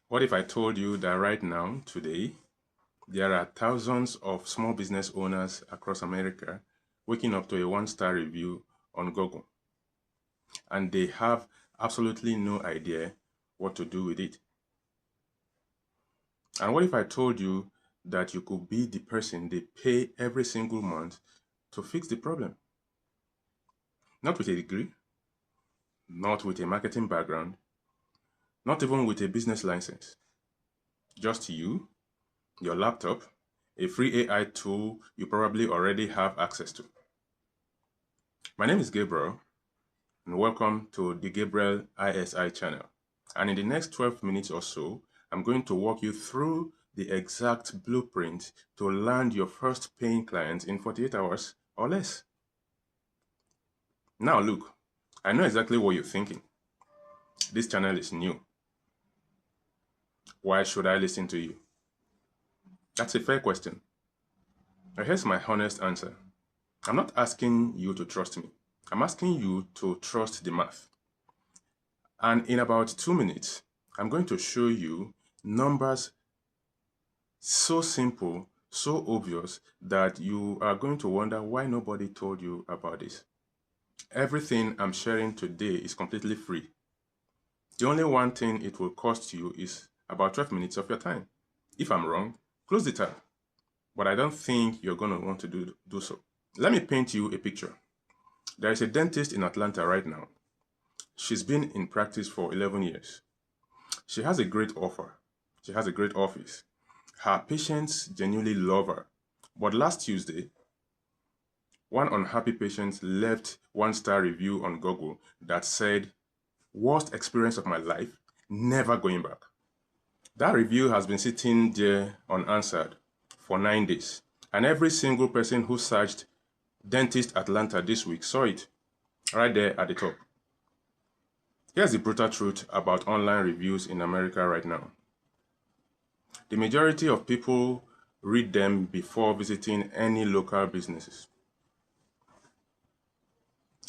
What if I told you that right now, today, there are thousands of small business owners across America waking up to a one-star review on Google, and they have absolutely no idea what to do with it? And what if I told you that you could be the person they pay every single month to fix the problem? Not with a degree, not with a marketing background, not even with a business license. Just you, your laptop, a free AI tool you probably already have access to. My name is Gabriel, and welcome to the Gabriel ISI channel. And in the next 12 minutes or so, I'm going to walk you through the exact blueprint to land your first paying client in 48 hours or less. Now look, I know exactly what you're thinking. This channel is new. Why should I listen to you? That's a fair question. Now here's my honest answer. I'm not asking you to trust me. I'm asking you to trust the math. And in about 2 minutes, I'm going to show you numbers so simple, so obvious that you are going to wonder why nobody told you about this. Everything I'm sharing today is completely free. The only one thing it will cost you is about 12 minutes of your time. If I'm wrong, close the tab. But I don't think you're going to want to do so. Let me paint you a picture. There is a dentist in Atlanta right now. She's been in practice for 11 years. She has a great offer. She has a great office. Her patients genuinely love her. But last Tuesday, one unhappy patient left one-star review on Google that said, "Worst experience of my life, never going back." That review has been sitting there unanswered for 9 days. And every single person who searched Dentist Atlanta this week saw it right there at the top. Here's the brutal truth about online reviews in America right now. The majority of people read them before visiting any local businesses.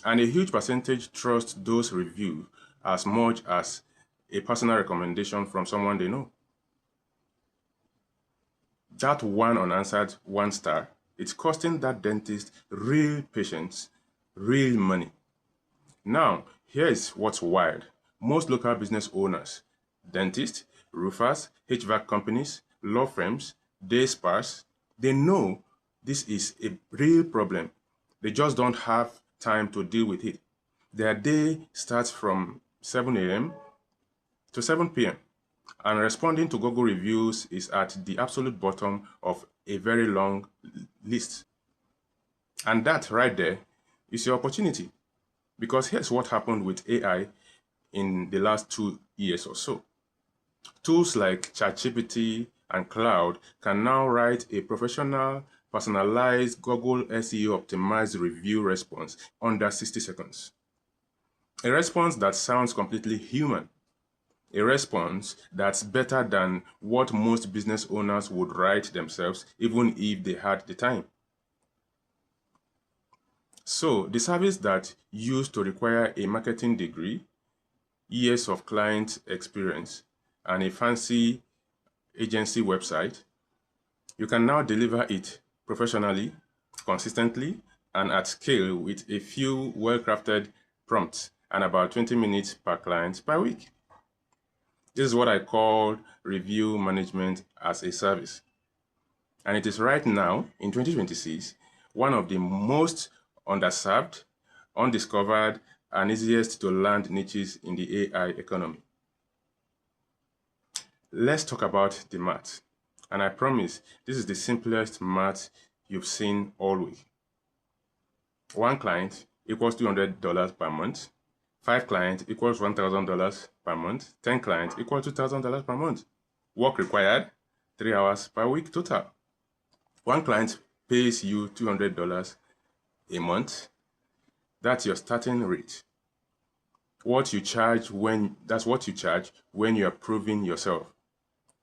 And a huge percentage trust those reviews as much as a personal recommendation from someone they know. That one unanswered one star, it's costing that dentist real patients, real money. Now, here's what's wild. Most local business owners, dentists, roofers, HVAC companies, law firms, day spas, they know this is a real problem. They just don't have time to deal with it. Their day starts from 7 a.m. to 7 p.m. and responding to Google reviews is at the absolute bottom of a very long list. And that right there is your opportunity. Because here's what happened with AI in the last 2 years or so. Tools like ChatGPT and Cloud can now write a professional, personalized Google SEO optimized review response under 60 seconds. A response that sounds completely human. A response that's better than what most business owners would write themselves, even if they had the time. So, the service that used to require a marketing degree, years of client experience, and a fancy agency website, you can now deliver it professionally, consistently, and at scale with a few well-crafted prompts and about 20 minutes per client per week. This is what I call review management as a service. And it is right now, in 2026, one of the most underserved, undiscovered, and easiest to land niches in the AI economy. Let's talk about the math. And I promise, this is the simplest math you've seen all week. One client equals $200 per month. 5 clients equals $1,000 per month. 10 clients equals $2,000 per month. Work required, 3 hours per week total. One client pays you $200 a month. That's your starting rate. That's what you charge when you are proving yourself.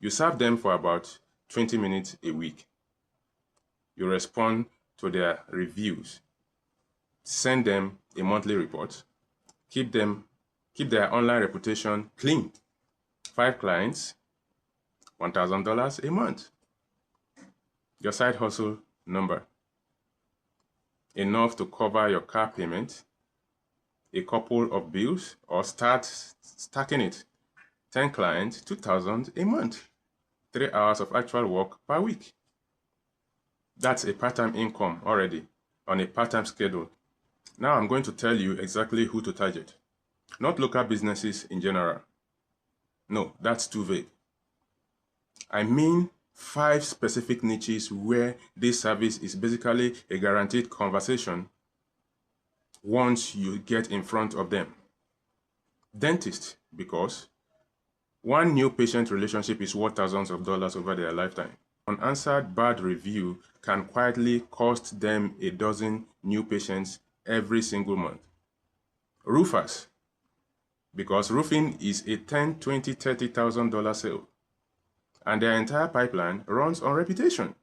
You serve them for about 20 minutes a week. You respond to their reviews. Send them a monthly report. Keep their online reputation clean. 5 clients, $1,000 a month. Your side hustle number, enough to cover your car payment, a couple of bills, or start stacking it. 10 clients, 2,000 a month. 3 hours of actual work per week. That's a part-time income already on a part-time schedule. Now I'm going to tell you exactly who to target. Not local businesses in general. No, that's too vague. I mean 5 specific niches where this service is basically a guaranteed conversation once you get in front of them. Dentist, because one new patient relationship is worth thousands of dollars over their lifetime. Unanswered bad review can quietly cost them a dozen new patients every single month. Roofers, because roofing is a $10,000, $20,000, $30,000 sale, and their entire pipeline runs on reputation.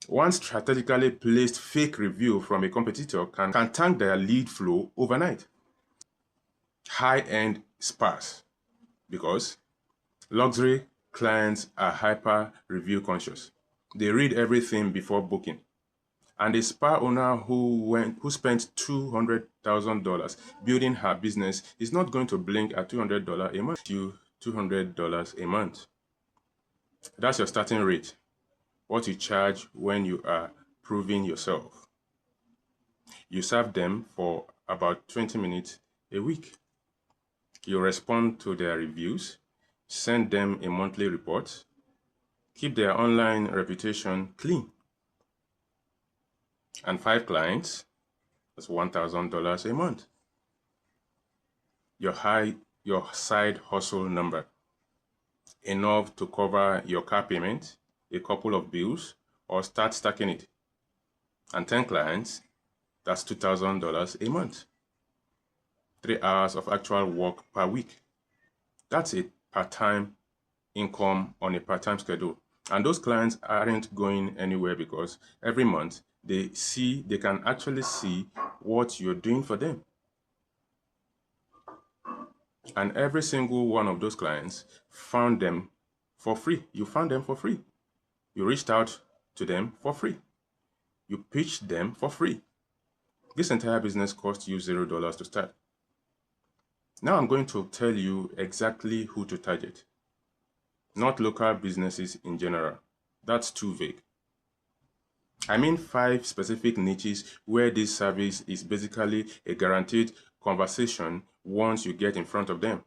One strategically placed fake review from a competitor can tank their lead flow overnight. High-end spas, because luxury clients are hyper review conscious. They read everything before booking. And a spa owner who spent $200,000 building her business is not going to blink at $200 a month. $200 a month. That's your starting rate. What you charge when you are proving yourself. You serve them for about 20 minutes a week. You respond to their reviews, send them a monthly report, keep their online reputation clean. And 5 clients, that's $1,000 a month. Your side hustle number, enough to cover your car payment, a couple of bills, or start stacking it. And 10 clients, that's $2,000 a month. 3 hours of actual work per week. That's a part-time income on a part-time schedule. And those clients aren't going anywhere because every month they can actually see what you're doing for them. And every single one of those clients found them for free. You found them for free. You reached out to them for free. You pitched them for free. This entire business cost you $0 to start. Now I'm going to tell you exactly who to target. Not local businesses in general. That's too vague. I mean 5 specific niches where this service is basically a guaranteed conversation once you get in front of them.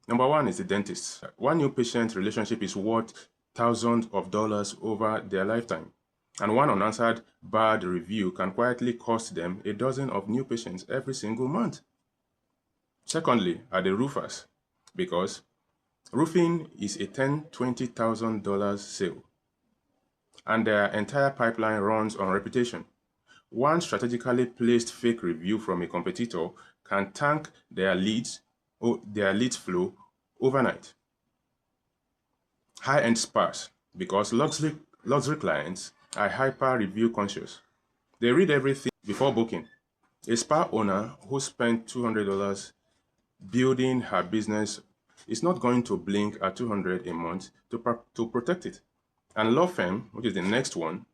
Number 1 is the dentist. One new patient relationship is worth thousands of dollars over their lifetime. And one unanswered bad review can quietly cost them a dozen of new patients every single month. Secondly are the roofers, because roofing is a $10,000, $20,000 sale, and their entire pipeline runs on reputation. One strategically placed fake review from a competitor can tank their leads flow overnight. High-end spas, because luxury clients are hyper review conscious. They read everything before booking. A spa owner who spent $200 building her business is not going to blink at $200 a month to protect it. And law firm, which is the next one,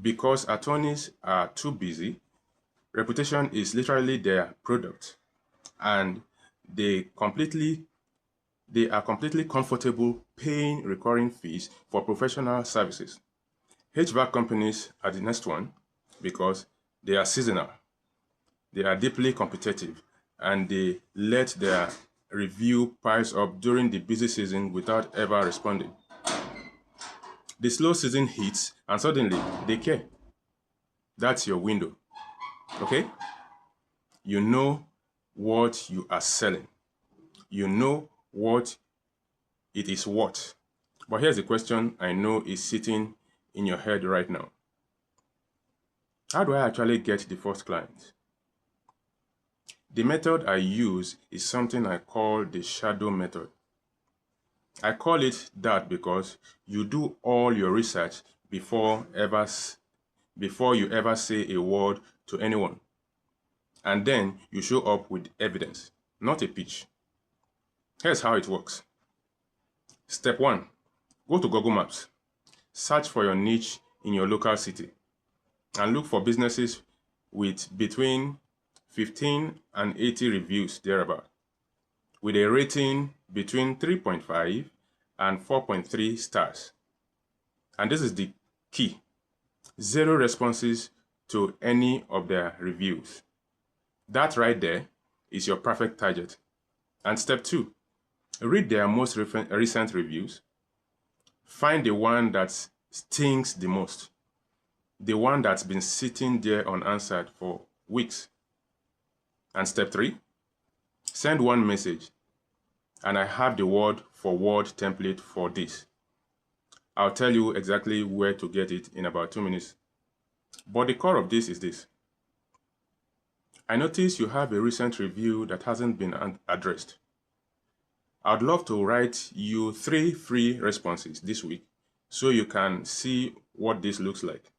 because attorneys are too busy, reputation is literally their product, and they are completely comfortable paying recurring fees for professional services. HVAC companies are the next one because they are seasonal. They are deeply competitive, and they let their review piles up during the busy season without ever responding. The slow season hits and suddenly they care. That's your window. Okay? You know what you are selling. You know what it is worth. But here's the question I know is sitting in your head right now. How do I actually get the first client? The method I use is something I call the shadow method. I call it that because you do all your research before you ever say a word to anyone. And then you show up with evidence, not a pitch. Here's how it works. Step 1. Go to Google Maps, search for your niche in your local city, and look for businesses with between 15 and 80 reviews thereabout, with a rating between 3.5 and 4.3 stars. And this is the key: 0 responses to any of their reviews. That right there is your perfect target. And step 2, read their most recent reviews. Find the one that stings the most, the one that's been sitting there unanswered for weeks. And step 3, send one message. And I have the word for word template for this. I'll tell you exactly where to get it in about 2 minutes. But the core of this is this. I notice you have a recent review that hasn't been addressed. I'd love to write you 3 free responses this week so you can see what this looks like.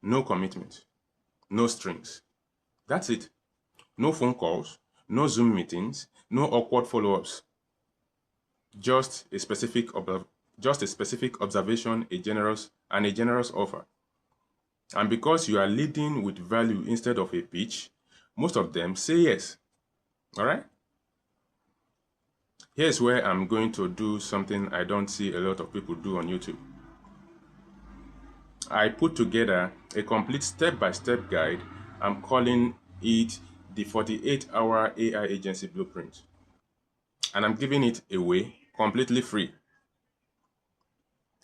No commitment, no strings. That's it. No phone calls, no Zoom meetings, no awkward follow-ups. Just a specific observation, a generous offer. And because you are leading with value instead of a pitch, most of them say yes. All right? Here's where I'm going to do something I don't see a lot of people do on YouTube. I put together a complete step-by-step guide. I'm calling it the 48-hour AI agency blueprint. And I'm giving it away completely free.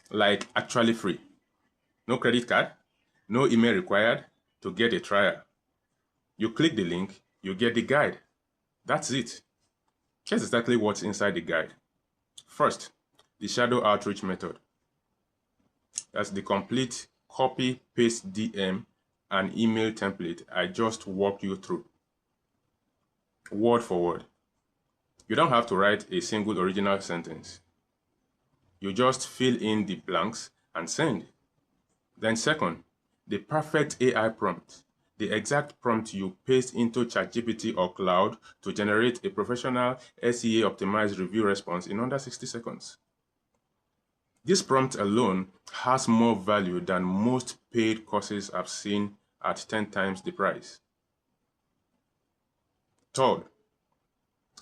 Like actually free. No credit card, no email required to get a trial. You click the link, you get the guide. That's it. Here's exactly what's inside the guide. First, the shadow outreach method. That's the complete copy, paste DM and email template I just walked you through. Word for word. You don't have to write a single original sentence. You just fill in the blanks and send. Then second, the perfect AI prompt. The exact prompt you paste into ChatGPT or Claude to generate a professional SEA-optimized review response in under 60 seconds. This prompt alone has more value than most paid courses I've seen at 10 times the price. Third,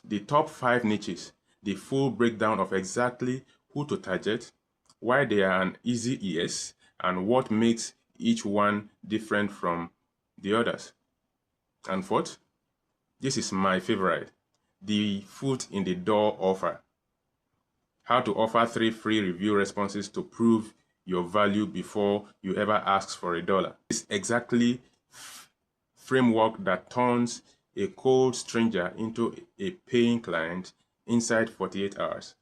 the top 5 niches, the full breakdown of exactly who to target, why they are an easy yes, and what makes each one different from the others. And fourth, this is my favorite, the foot in the door offer. How to offer 3 free review responses to prove your value before you ever ask for $1. It's exactly framework that turns a cold stranger into a paying client inside 48 hours.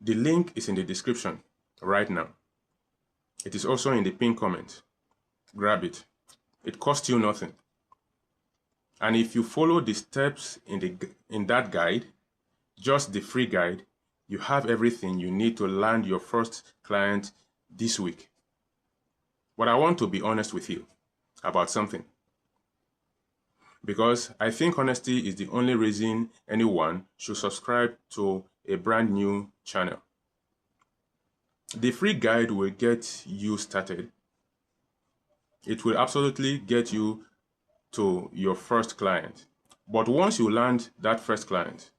The link is in the description right now. It is also in the pinned comment. Grab it. It costs you nothing. And if you follow the steps in that guide, just the free guide, you have everything you need to land your first client this week. But I want to be honest with you about something. Because I think honesty is the only reason anyone should subscribe to a brand new channel. The free guide will get you started. It will absolutely get you to your first client. But once you land that first client,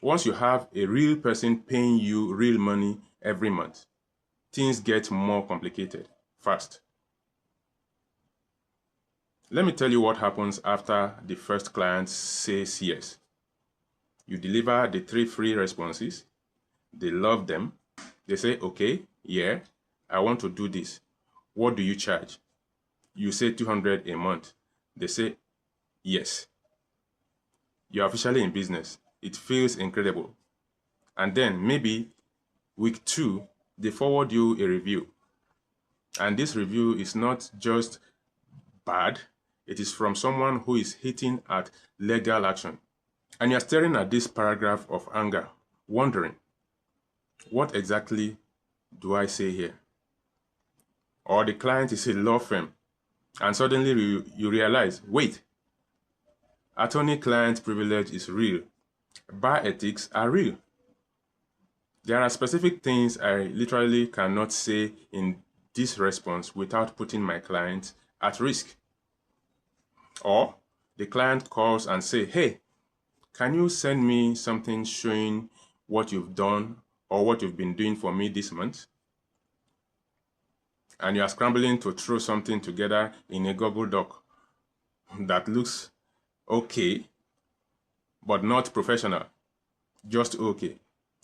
once you have a real person paying you real money every month, things get more complicated fast. Let me tell you what happens after the first client says yes. You deliver the 3 free responses. They love them. They say, okay, yeah, I want to do this. What do you charge? You say $200 a month. They say, yes. You're officially in business. It feels incredible. And then maybe week 2, they forward you a review. And this review is not just bad. It is from someone who is hitting at legal action. And you're staring at this paragraph of anger, wondering, what exactly do I say here? Or the client is a law firm, and suddenly you realize, wait, attorney-client privilege is real. Bar ethics are real. There are specific things I literally cannot say in this response without putting my client at risk. Or the client calls and say, hey, can you send me something showing what you've done or what you've been doing for me this month? And you are scrambling to throw something together in a Google Doc that looks okay, but not professional, just okay.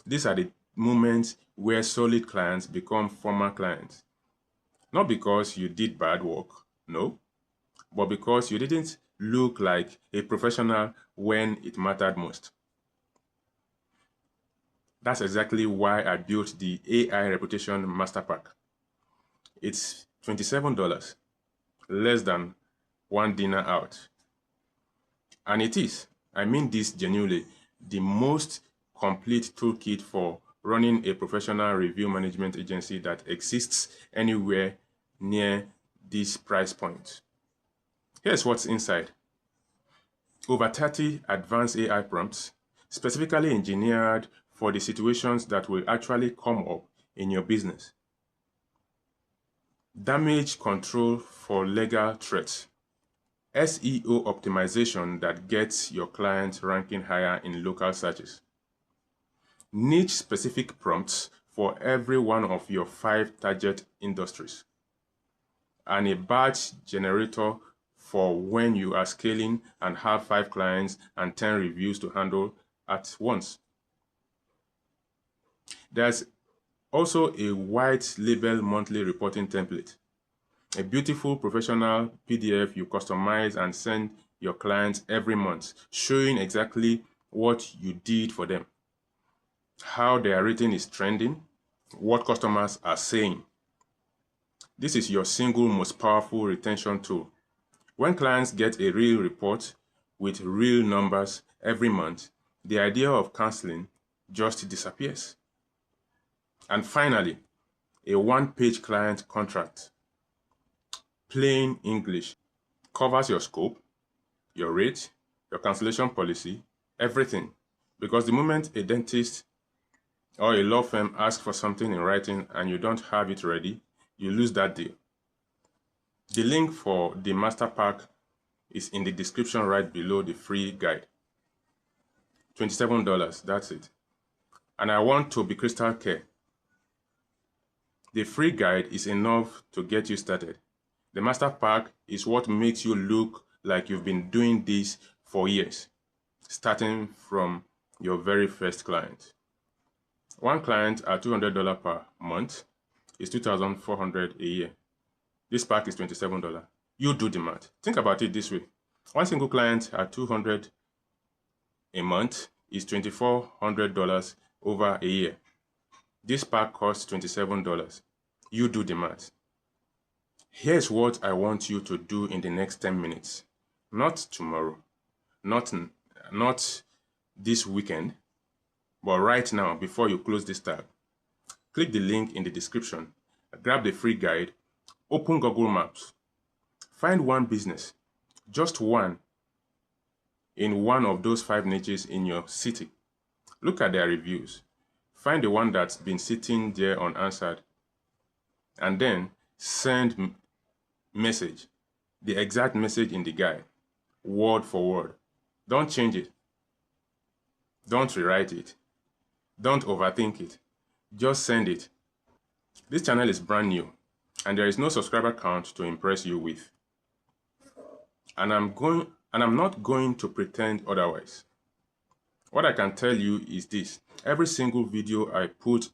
These are the moments where solid clients become former clients. Not because you did bad work, no, but because you didn't look like a professional when it mattered most. That's exactly why I built the AI Reputation Master Pack. It's $27, less than one dinner out. And it is, I mean this genuinely, the most complete toolkit for running a professional review management agency that exists anywhere near this price point. Here's what's inside. Over 30 advanced AI prompts, specifically engineered for the situations that will actually come up in your business. Damage control for legal threats. SEO optimization that gets your clients ranking higher in local searches. Niche-specific prompts for every one of your 5 target industries. And a batch generator for when you are scaling and have 5 clients and 10 reviews to handle at once. There's also a white label monthly reporting template. A beautiful professional PDF you customize and send your clients every month, showing exactly what you did for them, how their rating is trending, what customers are saying. This is your single most powerful retention tool. When clients get a real report with real numbers every month, the idea of canceling just disappears. And finally, a one-page client contract. Plain English. Covers your scope, your rate, your cancellation policy, everything. Because the moment a dentist or a law firm asks for something in writing and you don't have it ready, you lose that deal. The link for the master pack is in the description right below the free guide. $27, that's it. And I want to be crystal clear. The free guide is enough to get you started. The master pack is what makes you look like you've been doing this for years, starting from your very first client. One client at $200 per month is $2,400 a year. This pack is $27. You do the math. Think about it this way. One single client at $200 a month is $2,400 over a year. This pack costs $27. You do the math. Here's what I want you to do in the next 10 minutes. Not tomorrow, not this weekend, but right now before you close this tab. Click the link in the description, grab the free guide, open Google Maps, find one business, just one, in one of those 5 niches in your city. Look at their reviews. Find the one that's been sitting there unanswered, and then send message, the exact message in the guide, word for word. Don't change it. Don't rewrite it. Don't overthink it. Just send it. This channel is brand new, and there is no subscriber count to impress you with. And I'm not going to pretend otherwise. What I can tell you is this: every single video I put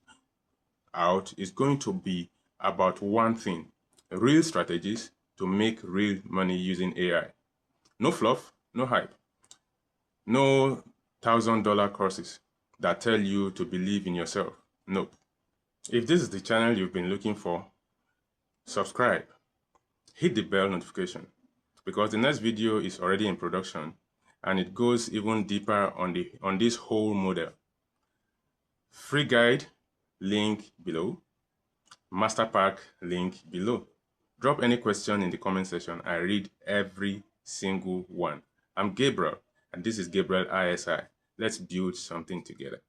out is going to be about one thing: real strategies to make real money using AI. No fluff, no hype. No $1,000 courses that tell you to believe in yourself. Nope. If this is the channel you've been looking for, subscribe. Hit the bell notification, because the next video is already in production and it goes even deeper on this whole model. Free guide, link below. Master pack, link below. Drop any question in the comment section. I read every single one. I'm Gabriel, and this is Gabriel ISI. Let's build something together.